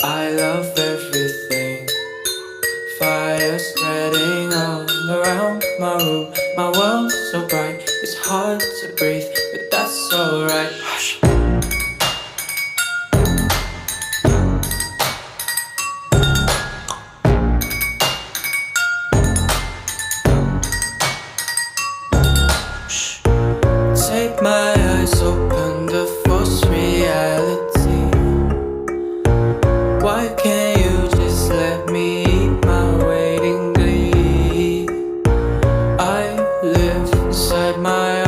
I love everything. Fire spreading all around my room. My world's so bright, it's hard to breathe, but that's alright. Hush. Shh. Take my eyes open to false reality. Why can't you just let me eat my weight in glee? I live inside my